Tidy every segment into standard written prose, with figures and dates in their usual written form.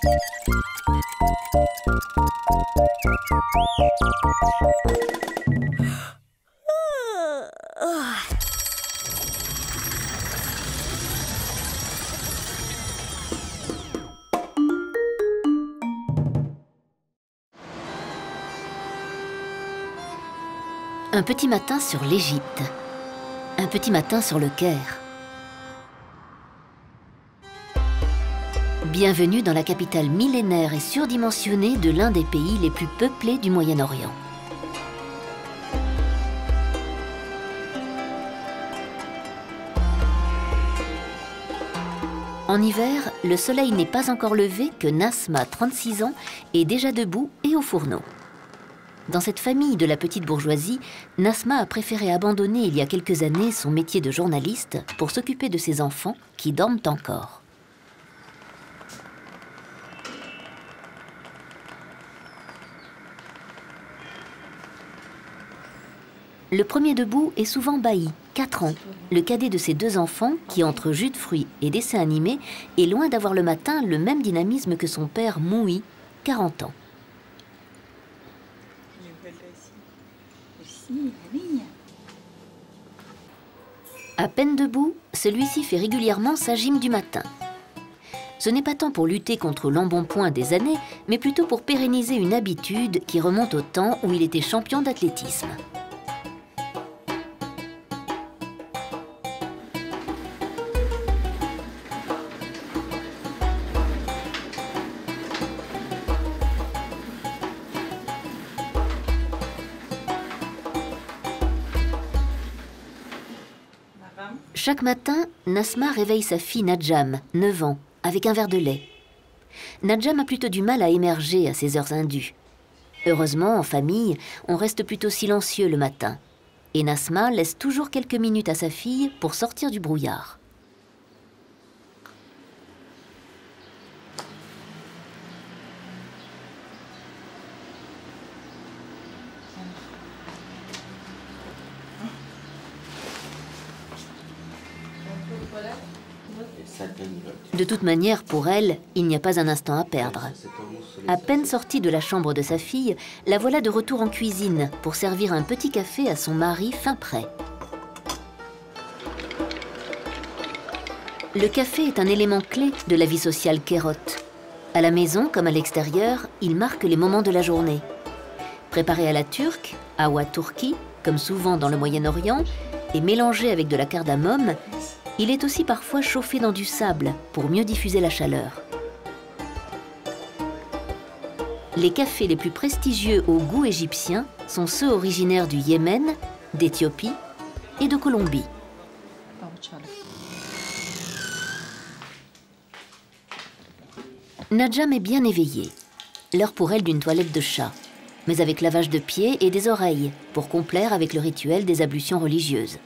Un petit matin sur l'Égypte. Un petit matin sur le Caire. Bienvenue dans la capitale millénaire et surdimensionnée de l'un des pays les plus peuplés du Moyen-Orient. En hiver, le soleil n'est pas encore levé que Nasma, 36 ans, est déjà debout et au fourneau. Dans cette famille de la petite bourgeoisie, Nasma a préféré abandonner il y a quelques années son métier de journaliste pour s'occuper de ses enfants qui dorment encore. Le premier debout est souvent Bahi, 4 ans, le cadet de ses 2 enfants qui, entre jus de fruits et dessins animés, est loin d'avoir le matin le même dynamisme que son père Moui, 40 ans. À peine debout, celui-ci fait régulièrement sa gym du matin. Ce n'est pas tant pour lutter contre l'embonpoint des années, mais plutôt pour pérenniser une habitude qui remonte au temps où il était champion d'athlétisme. Chaque matin, Nasma réveille sa fille Nadjam, 9 ans, avec un verre de lait. Nadjam a plutôt du mal à émerger à ces heures indues. Heureusement, en famille, on reste plutôt silencieux le matin. Et Nasma laisse toujours quelques minutes à sa fille pour sortir du brouillard. De toute manière, pour elle, il n'y a pas un instant à perdre. À peine sortie de la chambre de sa fille, la voilà de retour en cuisine pour servir un petit café à son mari fin prêt. Le café est un élément clé de la vie sociale kérote. À la maison comme à l'extérieur, il marque les moments de la journée. Préparé à la turque, awa turki, comme souvent dans le Moyen-Orient, et mélangé avec de la cardamome, il est aussi parfois chauffé dans du sable pour mieux diffuser la chaleur. Les cafés les plus prestigieux au goût égyptien sont ceux originaires du Yémen, d'Éthiopie et de Colombie. Nadjam est bien éveillée. L'heure pour elle d'une toilette de chat, mais avec lavage de pieds et des oreilles, pour complaire avec le rituel des ablutions religieuses.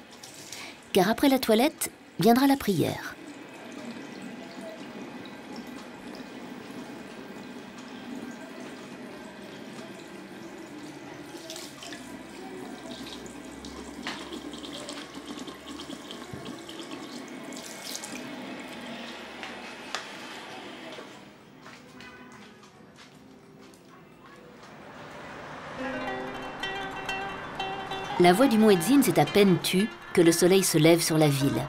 Car après la toilette, viendra la prière. La voix du muezzin s'est à peine tue que le soleil se lève sur la ville.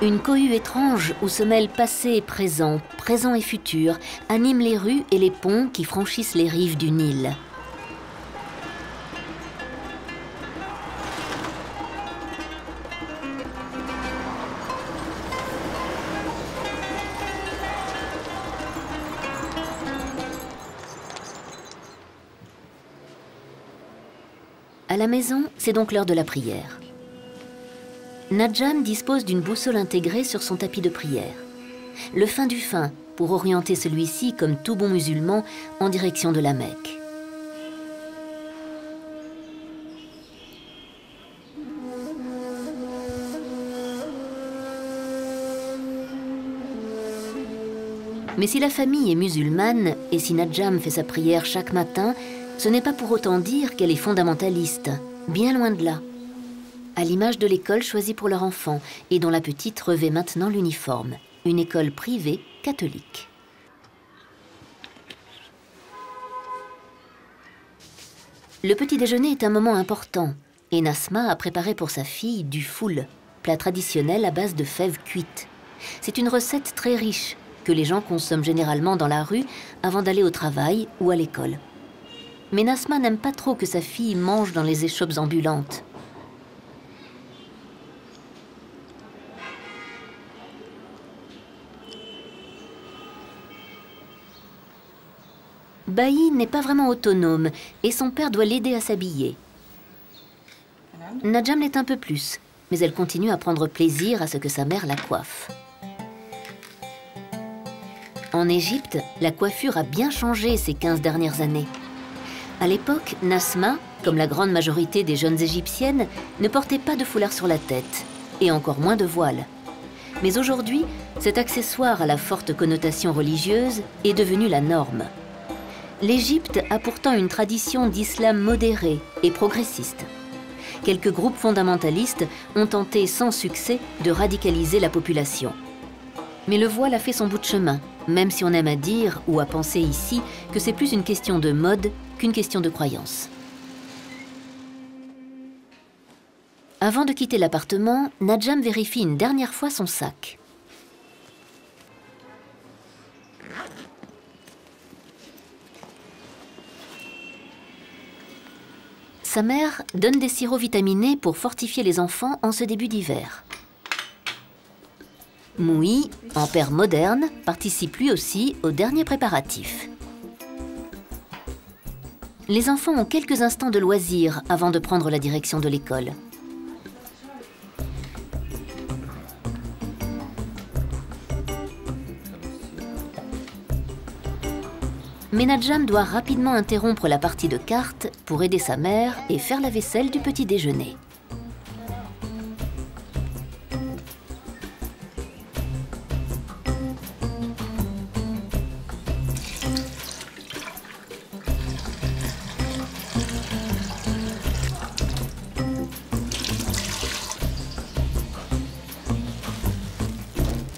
Une cohue étrange où se mêlent passé et présent, présent et futur, anime les rues et les ponts qui franchissent les rives du Nil. À la maison, c'est donc l'heure de la prière. Nadjam dispose d'une boussole intégrée sur son tapis de prière. Le fin du fin, pour orienter celui-ci, comme tout bon musulman, en direction de la Mecque. Mais si la famille est musulmane, et si Nadjam fait sa prière chaque matin, ce n'est pas pour autant dire qu'elle est fondamentaliste, bien loin de là. À l'image de l'école choisie pour leur enfant et dont la petite revêt maintenant l'uniforme, une école privée catholique. Le petit déjeuner est un moment important et Nasma a préparé pour sa fille du foul, plat traditionnel à base de fèves cuites. C'est une recette très riche que les gens consomment généralement dans la rue avant d'aller au travail ou à l'école. Mais Nasma n'aime pas trop que sa fille mange dans les échoppes ambulantes. Bahi n'est pas vraiment autonome et son père doit l'aider à s'habiller. Najam l'est un peu plus, mais elle continue à prendre plaisir à ce que sa mère la coiffe. En Égypte, la coiffure a bien changé ces 15 dernières années. À l'époque, Nasma, comme la grande majorité des jeunes égyptiennes, ne portait pas de foulard sur la tête, et encore moins de voile. Mais aujourd'hui, cet accessoire à la forte connotation religieuse est devenu la norme. L'Égypte a pourtant une tradition d'islam modéré et progressiste. Quelques groupes fondamentalistes ont tenté sans succès de radicaliser la population. Mais le voile a fait son bout de chemin, même si on aime à dire ou à penser ici que c'est plus une question de mode qu'une question de croyance. Avant de quitter l'appartement, Najam vérifie une dernière fois son sac. Sa mère donne des sirops vitaminés pour fortifier les enfants en ce début d'hiver. Moui, en père moderne, participe lui aussi aux derniers préparatifs. Les enfants ont quelques instants de loisir avant de prendre la direction de l'école. Mais Najam doit rapidement interrompre la partie de cartes pour aider sa mère et faire la vaisselle du petit déjeuner.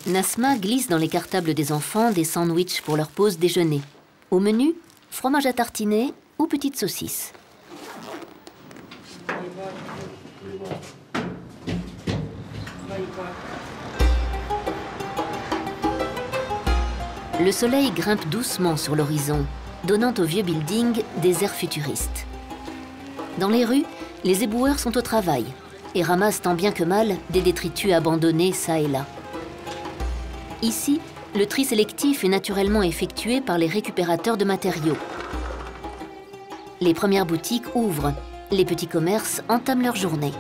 Nasma glisse dans les cartables des enfants des sandwichs pour leur pause déjeuner. Au menu, fromage à tartiner ou petites saucisses. Le soleil grimpe doucement sur l'horizon, donnant au vieux building des airs futuristes. Dans les rues, les éboueurs sont au travail et ramassent tant bien que mal des détritus abandonnés çà et là. Ici, le tri sélectif est naturellement effectué par les récupérateurs de matériaux. Les premières boutiques ouvrent, les petits commerces entament leur journée.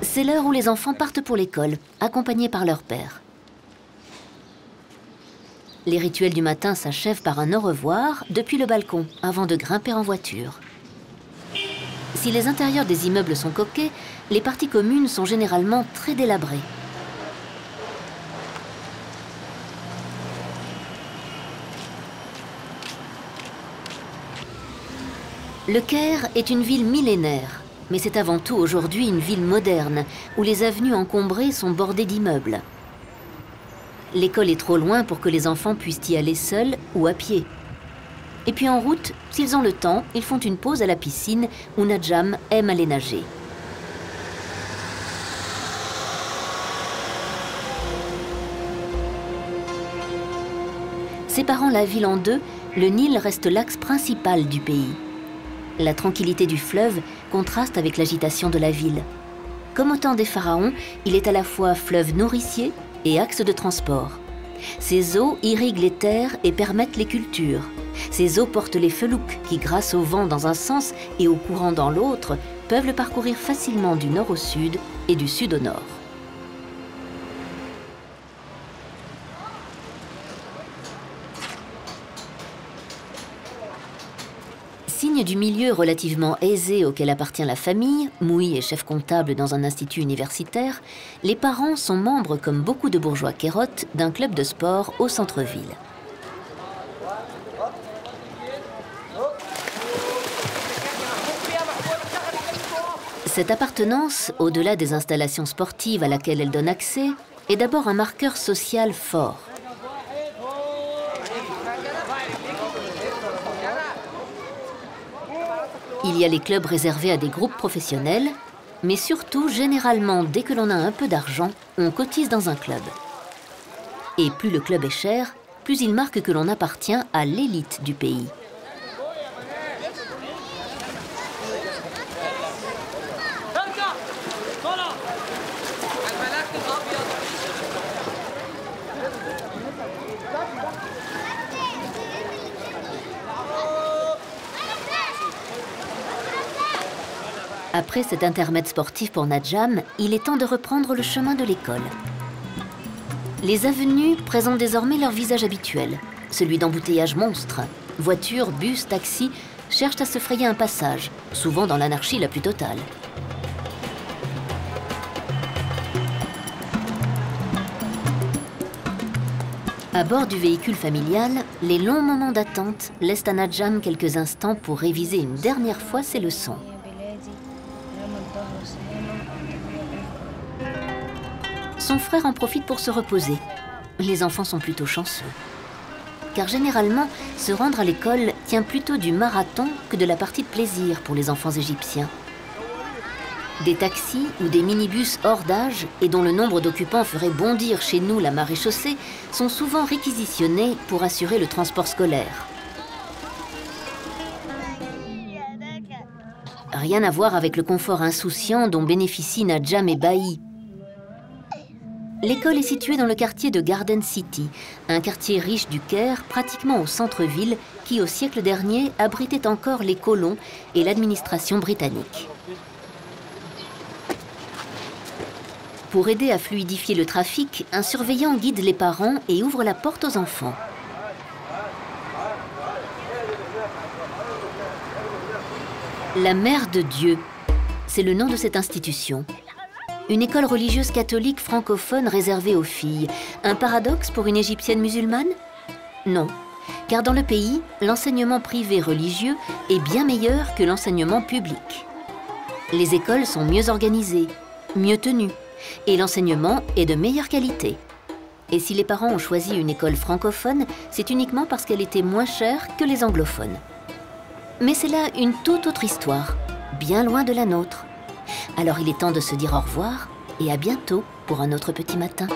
C'est l'heure où les enfants partent pour l'école, accompagnés par leur père. Les rituels du matin s'achèvent par un au revoir depuis le balcon, avant de grimper en voiture. Si les intérieurs des immeubles sont coquets, les parties communes sont généralement très délabrées. Le Caire est une ville millénaire, mais c'est avant tout aujourd'hui une ville moderne, où les avenues encombrées sont bordées d'immeubles. L'école est trop loin pour que les enfants puissent y aller seuls ou à pied. Et puis en route, s'ils ont le temps, ils font une pause à la piscine où Najam aime aller nager. Séparant la ville en deux, le Nil reste l'axe principal du pays. La tranquillité du fleuve contraste avec l'agitation de la ville. Comme au temps des pharaons, il est à la fois fleuve nourricier et axe de transport. Ses eaux irriguent les terres et permettent les cultures. Ces eaux portent les felouks qui, grâce au vent dans un sens et au courant dans l'autre, peuvent le parcourir facilement du nord au sud et du sud au nord. Signe du milieu relativement aisé auquel appartient la famille, Moui est chef comptable dans un institut universitaire, les parents sont membres, comme beaucoup de bourgeois kérotes, d'un club de sport au centre-ville. Cette appartenance, au-delà des installations sportives à laquelle elle donne accès, est d'abord un marqueur social fort. Il y a les clubs réservés à des groupes professionnels, mais surtout, généralement, dès que l'on a un peu d'argent, on cotise dans un club. Et plus le club est cher, plus il marque que l'on appartient à l'élite du pays. Après cet intermède sportif pour Najam, il est temps de reprendre le chemin de l'école. Les avenues présentent désormais leur visage habituel, celui d'embouteillages monstres. Voitures, bus, taxis cherchent à se frayer un passage, souvent dans l'anarchie la plus totale. À bord du véhicule familial, les longs moments d'attente laissent à Najam quelques instants pour réviser une dernière fois ses leçons. Son frère en profite pour se reposer. Les enfants sont plutôt chanceux. Car généralement, se rendre à l'école tient plutôt du marathon que de la partie de plaisir pour les enfants égyptiens. Des taxis ou des minibus hors d'âge et dont le nombre d'occupants ferait bondir chez nous la maréchaussée sont souvent réquisitionnés pour assurer le transport scolaire. Rien à voir avec le confort insouciant dont bénéficient Najam et Bahi. L'école est située dans le quartier de Garden City, un quartier riche du Caire, pratiquement au centre-ville, qui au siècle dernier abritait encore les colons et l'administration britannique. Pour aider à fluidifier le trafic, un surveillant guide les parents et ouvre la porte aux enfants. La Mère de Dieu, c'est le nom de cette institution. Une école religieuse catholique francophone réservée aux filles. Un paradoxe pour une égyptienne musulmane? Non, car dans le pays, l'enseignement privé religieux est bien meilleur que l'enseignement public. Les écoles sont mieux organisées, mieux tenues, et l'enseignement est de meilleure qualité. Et si les parents ont choisi une école francophone, c'est uniquement parce qu'elle était moins chère que les anglophones. Mais c'est là une toute autre histoire, bien loin de la nôtre. Alors il est temps de se dire au revoir et à bientôt pour un autre petit matin.